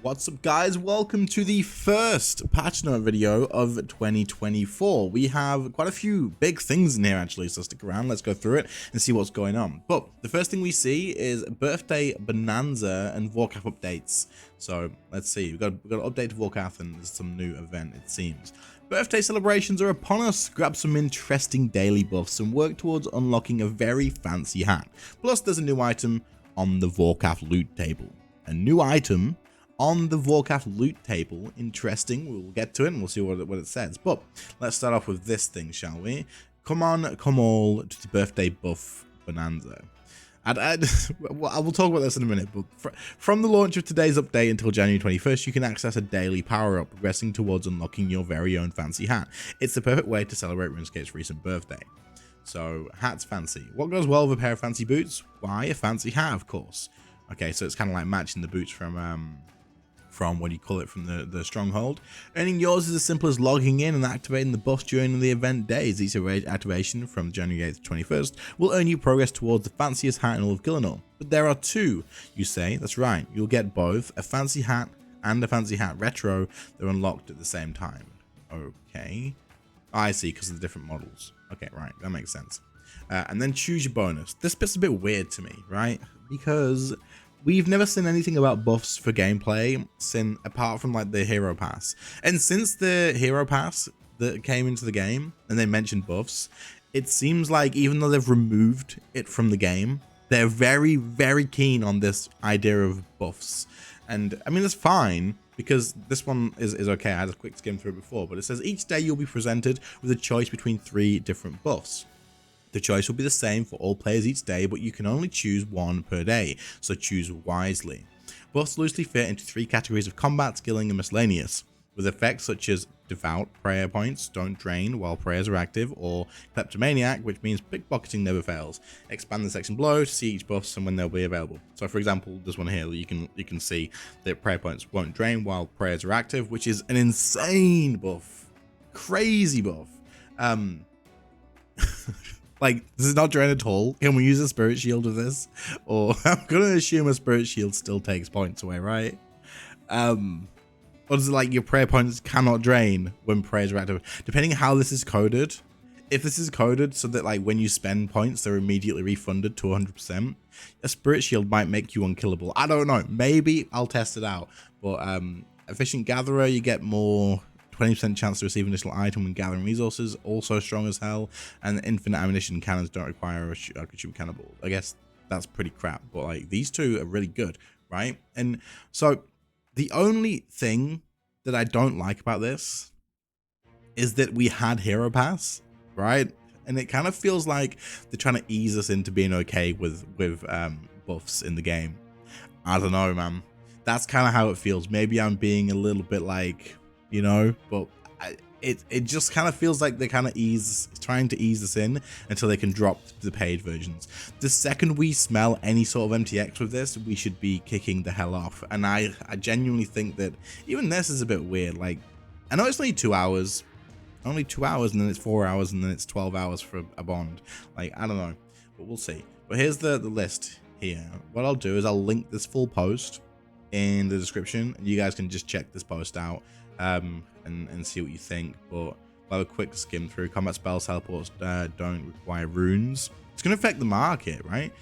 What's up, guys? Welcome to the first patch note video of 2024. We have quite a few big things in here actually, so stick around, let's go through it and see what's going on. But the first thing we see is birthday bonanza and VORKATH updates. So let's see, we've got an update to VORKATH and there's some new event, it seems. Birthday celebrations are upon us. Grab some interesting daily buffs and work towards unlocking a very fancy hat. Plus there's a new item on the VORKATH loot table. A new item on the VORKATH loot table. Interesting. We'll get to it and we'll see what it says. But let's start off with this thing, shall we? Come on, come all to the birthday buff bonanza. I will talk about this in a minute, but from the launch of today's update until January 21st, you can access a daily power-up, progressing towards unlocking your very own fancy hat. It's the perfect way to celebrate RuneScape's recent birthday. So, hat's fancy. What goes well with a pair of fancy boots? Why, a fancy hat, of course. Okay, so it's kind of like matching the boots from what do you call it, from the stronghold. Earning yours is as simple as logging in and activating the buffs during the event days. Each activation from January 8th to 21st will earn you progress towards the fanciest hat in all of Gillinor. But there are two, you say. That's right, you'll get both a fancy hat and a fancy hat retro. They're unlocked at the same time. Okay, I see, because of the different models. Okay, right, that makes sense. And then choose your bonus. This bit's a bit weird to me, right? Because we've never seen anything about buffs for gameplay apart from like the hero pass. And since the hero pass that came into the game and they mentioned buffs, it seems like even though they've removed it from the game, they're very, very keen on this idea of buffs. And I mean, that's fine, because this one is okay. I had a quick skim through it before, but it says each day you'll be presented with a choice between 3 different buffs. The choice will be the same for all players each day, but you can only choose one per day, so choose wisely. Buffs loosely fit into 3 categories of combat, skilling, and miscellaneous, with effects such as devout prayer points don't drain while prayers are active, or kleptomaniac, which means pickpocketing never fails. Expand the section below to see each buffs and when they'll be available. So for example, this one here, you can see that prayer points won't drain while prayers are active, which is an insane buff, crazy buff. Like, this is not drain at all. Can we use a spirit shield with this? Or I'm gonna assume a spirit shield still takes points away, right? Or is it like your prayer points cannot drain when prayers are active? Depending on how this is coded. If this is coded so that like when you spend points, they're immediately refunded to 100%, a spirit shield might make you unkillable. I don't know. Maybe I'll test it out. But efficient gatherer, you get more 20% chance to receive an additional item when gathering resources, also strong as hell, and infinite ammunition cannons don't require a shoot cannonball. I guess that's pretty crap, but like these two are really good, right? And so the only thing that I don't like about this is that we had Hero Pass, right? And it kind of feels like they're trying to ease us into being okay with buffs in the game. I don't know, man. That's kind of how it feels. Maybe I'm being a little bit like, you know, but it just kind of feels like they're kind of trying to ease us in until they can drop the paid versions. The second we smell any sort of MTX with this, we should be kicking the hell off. And I genuinely think that even this is a bit weird. Like, I know it's only 2 hours, and then it's 4 hours, and then it's 12 hours for a bond. Like, I don't know, but we'll see. But here's the list here. What I'll do is I'll link this full post in the description, and you guys can just check this post out and see what you think. But we'll have a quick skim through. Combat spells, teleports don't require runes. It's going to affect the market, right?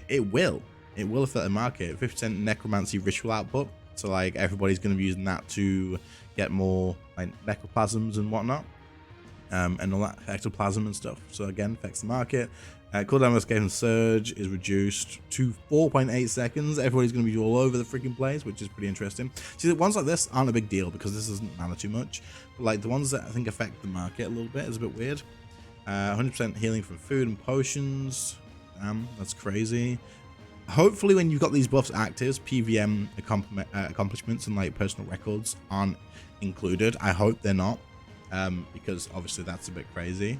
It will affect the market. 50% necromancy ritual output, so like everybody's going to be using that to get more like necroplasms and whatnot, and all that ectoplasm and stuff. So again, affects the market. Cooldown of escape and surge is reduced to 4.8 seconds. Everybody's going to be all over the freaking place, which is pretty interesting. See, the ones like this aren't a big deal because this doesn't matter too much. But like the ones that I think affect the market a little bit is a bit weird. 100% healing from food and potions. That's crazy. Hopefully when you've got these buffs active, PVM accomplishments and like personal records aren't included. I hope they're not, because obviously that's a bit crazy.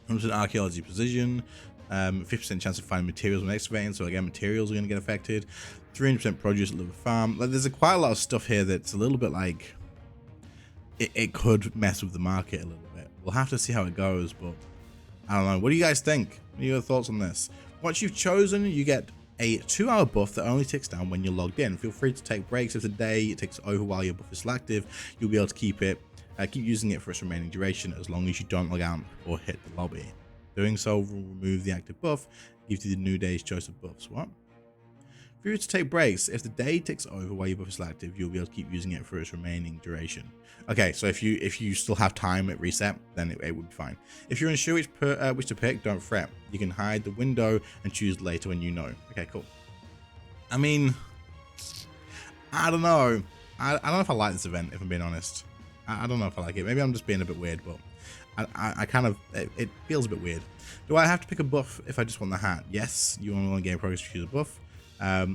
100% archaeology precision, 50% chance of finding materials when excavating, so again materials are going to get affected. 300% produce at liver farm. Like, there's quite a lot of stuff here that's a little bit like it could mess with the market a little bit. We'll have to see how it goes, but I don't know. What do you guys think? What are your thoughts on this? Once you've chosen, you get a 2-hour buff that only ticks down when you're logged in. Feel free to take breaks if the day ticks over while your buff is still active. You'll be able to keep using it for its remaining duration as long as you don't log out or hit the lobby. Doing so will remove the active buff, gives you the new day's choice of buffs. What? If you were to take breaks, if the day ticks over while your buff is still active, you'll be able to keep using it for its remaining duration. Okay, so if you still have time at reset, then it would be fine. If you're unsure which to pick, don't fret. You can hide the window and choose later when you know. Okay, cool. I mean, I don't know. I don't know if I like this event, if I'm being honest. I don't know if I like it. Maybe I'm just being a bit weird, but I kind of, it feels a bit weird. Do I have to pick a buff if I just want the hat? Yes, you want to gain progress to choose a buff.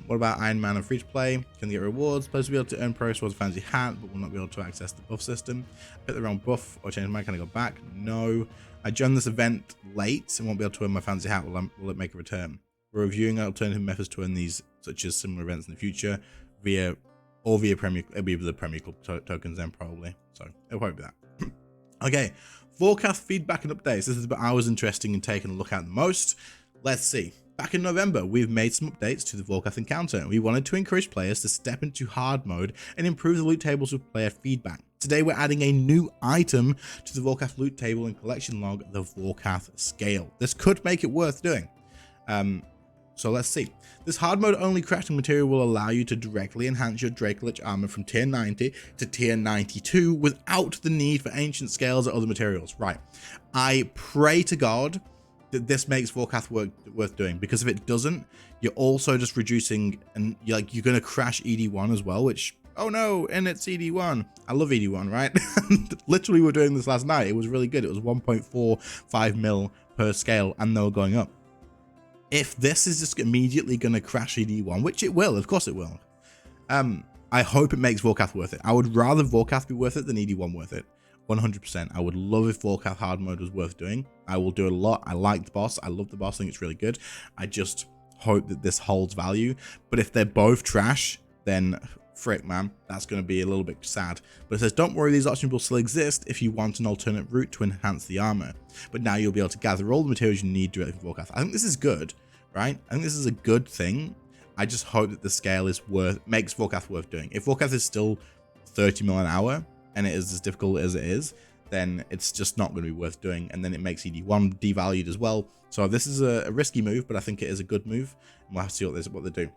What about Iron Man and free to play? Can get rewards. Players will be able to earn progress towards a fancy hat, but will not be able to access the buff system. Pick the wrong buff or change my mind. Can I go back? No. I joined this event late and won't be able to earn my fancy hat. Will it make a return? We're reviewing alternative methods to earn these, such as similar events in the future, via Premier. It'll be the Premier Club tokens then probably. So it'll probably be that. Okay, VORKATH feedback and updates. This is what I was interested in taking a look at the most. Let's see. Back in November, we've made some updates to the VORKATH encounter. We wanted to encourage players to step into hard mode and improve the loot tables with player feedback. Today, we're adding a new item to the VORKATH loot table and collection log, the VORKATH scale. This could make it worth doing. So let's see. This hard mode only crafting material will allow you to directly enhance your Dracolich armor from tier 90 to tier 92 without the need for ancient scales or other materials. Right. I pray to God that this makes VORKATH worth doing, because if it doesn't, you're also just reducing, and you're going to crash ED1 as well, which, oh no, and it's ED1. I love ED1, right? Literally, we were doing this last night. It was really good. It was 1.45 mil per scale, and they were going up. If this is just immediately going to crash ED1, which it will, of course it will, I hope it makes VORKATH worth it. I would rather VORKATH be worth it than ED1 worth it. 100%. I would love if VORKATH hard mode was worth doing. I will do it a lot. I like the boss. I love the boss. I think it's really good. I just hope that this holds value. But if they're both trash, then frick, man, that's going to be a little bit sad. But it says, don't worry, these options will still exist if you want an alternate route to enhance the armor. But now you'll be able to gather all the materials you need directly from VORKATH. I think this is good, right? I think this is a good thing. I just hope that the scale is makes VORKATH worth doing. If VORKATH is still 30 mil an hour, and it is as difficult as it is, then it's just not going to be worth doing, and then it makes ED1 devalued as well. So this is a risky move, but I think it is a good move, and we'll have to see what they do.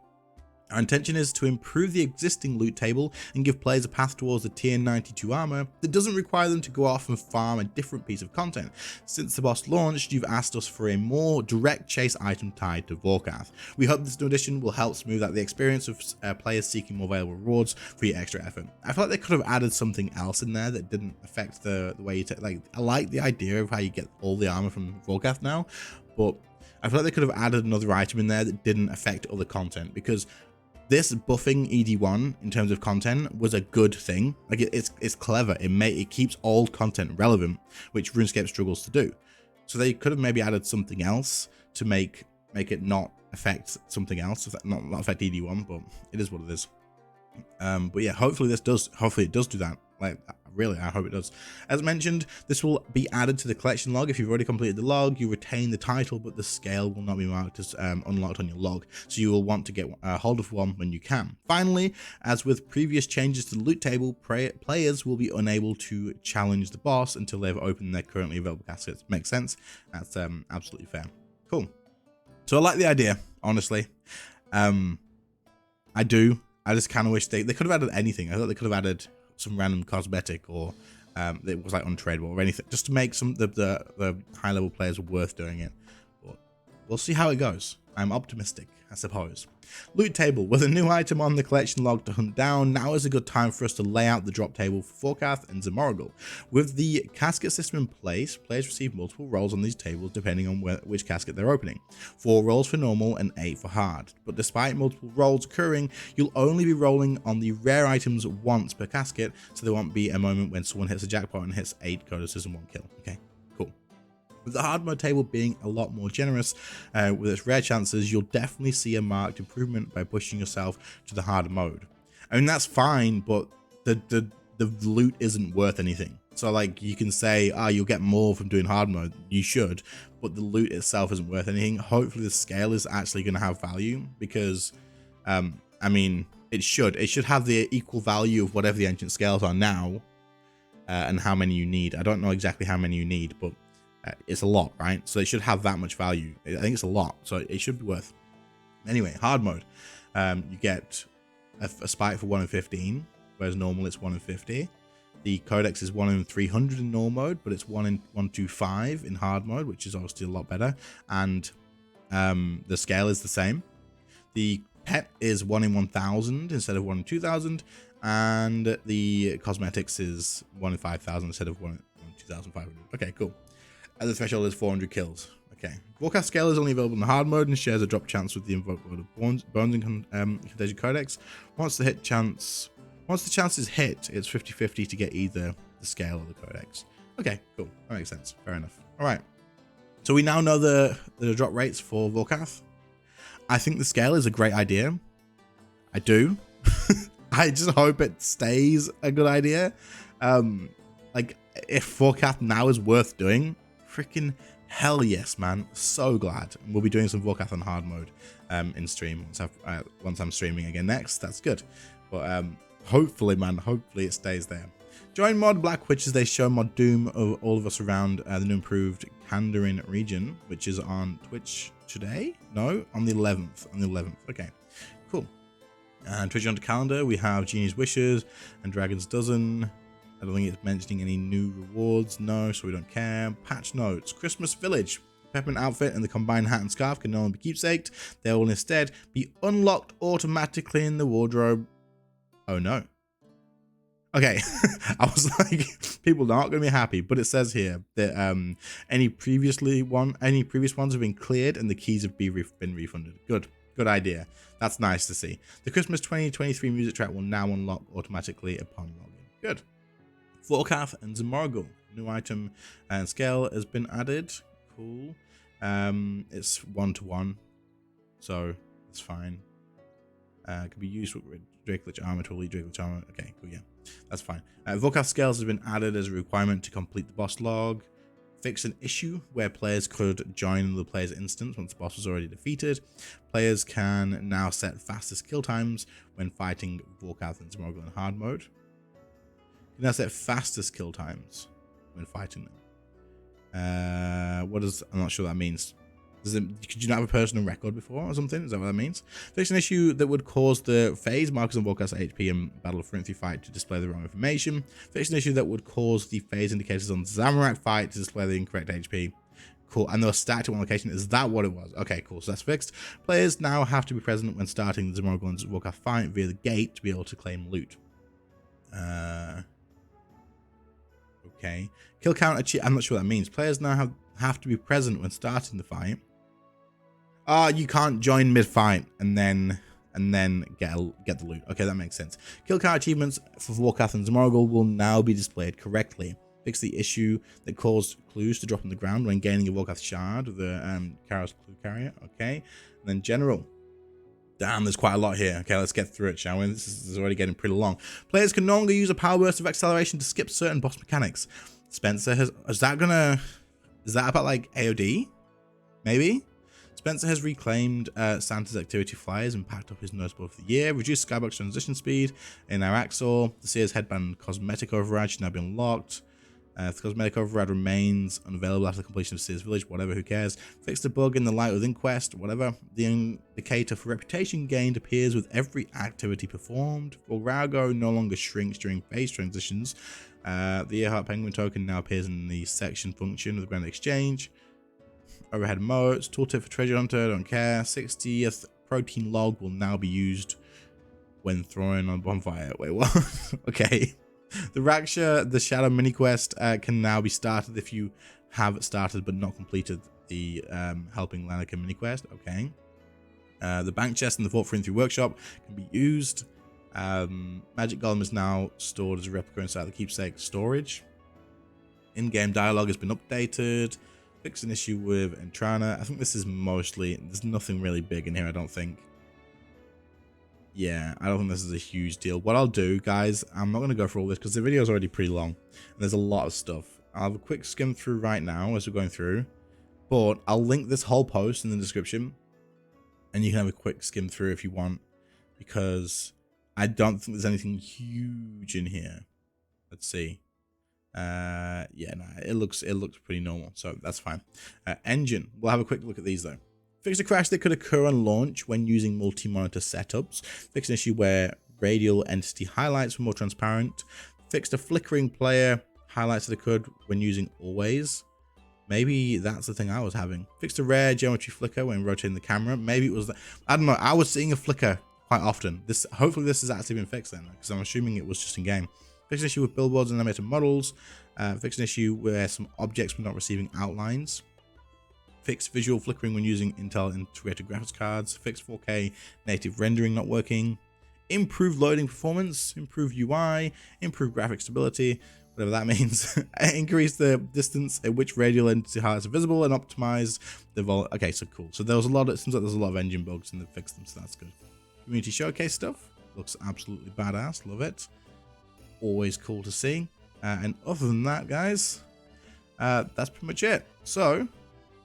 Our intention is to improve the existing loot table and give players a path towards the tier 92 armor that doesn't require them to go off and farm a different piece of content. Since the boss launched, you've asked us for a more direct chase item tied to VORKATH. We hope this new addition will help smooth out the experience of players seeking more valuable rewards for your extra effort. I feel like they could have added something else in there that didn't affect the way you take. Like, I like the idea of how you get all the armor from VORKATH now, but I feel like they could have added another item in there that didn't affect other content, because this buffing ED1 in terms of content was a good thing. Like, it's clever. It keeps old content relevant, which RuneScape struggles to do. So they could have maybe added something else to make it not affect something else, not affect ED1, but it is what it is. But yeah, hopefully it does do that. Like, really, I hope it does. As mentioned, this will be added to the collection log. If you've already completed the log, you retain the title, but the scale will not be marked as unlocked on your log, so you will want to get hold of one when you can. Finally, as with previous changes to the loot table, players will be unable to challenge the boss until they've opened their currently available caskets. Makes sense. That's absolutely fair. Cool. So I like the idea, honestly. I do. I just kind of wish they could have added anything. I thought they could have added some random cosmetic, or it was like untradeable or anything, just to make some the high level players worth doing it. But we'll see how it goes. I'm optimistic, I suppose. Loot table. With a new item on the collection log to hunt down, now is a good time for us to lay out the drop table for VORKATH and Zamorgel. With the casket system in place, players receive multiple rolls on these tables depending on which casket they're opening. 4 rolls for normal and 8 for hard. But despite multiple rolls occurring, you'll only be rolling on the rare items once per casket, so there won't be a moment when someone hits a jackpot and hits 8 codices and 1 kill. Okay, cool. With the hard mode table being a lot more generous with its rare chances, you'll definitely see a marked improvement by pushing yourself to the harder mode. I mean, that's fine, but the loot isn't worth anything. So like you can say, you'll get more from doing hard mode. You should, but the loot itself isn't worth anything. Hopefully the scale is actually going to have value because, I mean, it should have the equal value of whatever the ancient scales are now, and how many you need. I don't know exactly how many you need, but it's a lot, right? So it should have that much value. I think it's a lot, so it should be worth. Anyway, hard mode, you get a spike for 1 in 15, whereas normal it's 1 in 50. The codex is 1 in 300 in normal mode, but it's 1 in 125 in hard mode, which is obviously a lot better. And the scale is the same. The pet is 1 in 1000 instead of 1 in 2000, and the cosmetics is 1 in 5000 instead of 1 in 2500. Okay, cool. And the threshold is 400 kills. Okay. VORKATH scale is only available in hard mode and shares a drop chance with the invoked word of bones and Contagion Codex. Once the chance is hit, it's 50-50 to get either the scale or the codex. Okay, cool. That makes sense. Fair enough. All right. So we now know the drop rates for VORKATH. I think the scale is a great idea. I do. I just hope it stays a good idea. Like if VORKATH now is worth doing, freaking hell yes, man. So glad. We'll be doing some VORKATH on hard mode in stream once I'm streaming again next. That's good. But hopefully, man, hopefully it stays there. Join mod Black Witch as they show mod Doom of all of us around the new improved Kandarin region, which is on Twitch today. No, on the 11th. On the 11th. Okay, cool. And Twitch on the calendar, we have Genie's Wishes and Dragon's Dozen. I don't think it's mentioning any new rewards. No, so we don't care. Patch notes. Christmas Village. Peppermint outfit and the combined hat and scarf can no longer be keepsaked. They will instead be unlocked automatically in the wardrobe. Oh no. Okay, I was like, people aren't going to be happy, but it says here that any previous ones have been cleared and the keys have been refunded. Good idea. That's nice to see. The Christmas 2023 music track will now unlock automatically upon login. Good. VORKATH and Zamorgul. New item and scale has been added. Cool. It's 1-to-1, so it's fine. Can be used with Drakelich armor to elite Drakelich armor. Okay, cool, yeah, that's fine. VORKATH scales has been added as a requirement to complete the boss log. Fix an issue where players could join the player's instance once the boss was already defeated. Players can now set fastest kill times when fighting VORKATH and Zamorgul in hard mode. You can now set fastest kill times when fighting them. I'm not sure what that means. Could you not have a personal record before or something? Is that what that means? Fix an issue that would cause the phase markers on VORKATH's HP and Battle of Frenzy fight to display the wrong information. Fix an issue that would cause the phase indicators on Zamorak fight to display the incorrect HP. Cool. And they were stacked at one location. Is that what it was? Okay, cool. So that's fixed. Players now have to be present when starting the Zamorgul and VORKATH fight via the gate to be able to claim loot. Okay. Kill count achieve. I'm not sure what that means. Players now have to be present when starting the fight. You can't join mid-fight and then get the loot. Okay, that makes sense. Kill count achievements for VORKATH and Zamorgul will now be displayed correctly. Fix the issue that caused clues to drop on the ground when gaining a VORKATH shard, the Karos clue carrier. Okay, and then general. Damn, there's quite a lot here. Okay, let's get through it, shall we? This is already getting pretty long. Players can no longer use a power burst of acceleration to skip certain boss mechanics. Spencer is that about like AOD? Maybe? Spencer has reclaimed Santa's activity flyers and packed up his notable for the year. Reduced Skybox transition speed in Araxor. The Seer's headband cosmetic override should now be unlocked. The cosmetic override remains unavailable after the completion of Seer's Village. Whatever, who cares? Fixed the bug in the Light Within quest. Whatever. The indicator for reputation gained appears with every activity performed. Volrago no longer shrinks during phase transitions. The Earhart Penguin token now appears in the section function of the Grand Exchange. Overhead moats, tooltip for treasure hunter, don't care. 60th protein log will now be used when throwing on bonfire. Wait, what? Okay. The Raksha, the Shadow mini quest can now be started if you have started but not completed the helping Lanika mini quest. Okay. The bank chest and the Fort 3 workshop can be used. Magic Golem is now stored as a replica inside the keepsake storage. In-game dialogue has been updated. Fix an issue with Entrana. I think this is mostly, there's nothing really big in here, I don't think. Yeah, I don't think this is a huge deal. What I'll do, guys, I'm not going to go through all this because the video is already pretty long. And there's a lot of stuff. I'll have a quick skim through right now as we're going through. But I'll link this whole post in the description. And you can have a quick skim through if you want. Because I don't think there's anything huge in here. Let's see. Yeah, no, it looks pretty normal. So that's fine. Engine. We'll have a quick look at these though. Fixed a crash that could occur on launch when using multi-monitor setups. Fixed an issue where radial entity highlights were more transparent. Fixed a flickering player highlights that occurred when using always. Maybe that's the thing I was having. Fixed a rare geometry flicker when rotating the camera. Maybe it was, I don't know, I was seeing a flicker quite often. Hopefully this has actually been fixed then, because I'm assuming it was just in game. Fixed an issue with billboards and animated models. Fixed an issue where some objects were not receiving outlines. Fixed visual flickering when using Intel integrated graphics cards. Fixed 4K native rendering not working. Improved loading performance. Improved UI. Improved graphic stability. Whatever that means. Increase the distance at which radial entity highlights are visible and optimize the vol. Okay, so cool. So there was a lot. It seems like there's a lot of engine bugs and they fixed them, so that's good. Community showcase stuff looks absolutely badass. Love it. Always cool to see. And other than that, guys, that's pretty much it. So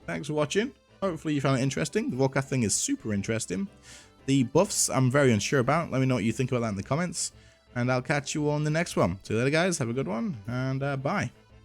thanks for watching. Hopefully you found it interesting. The VORKATH thing is super interesting. The buffs I'm very unsure about. Let me know what you think about that in the comments. And I'll catch you on the next one. See you later, guys. Have a good one. And bye.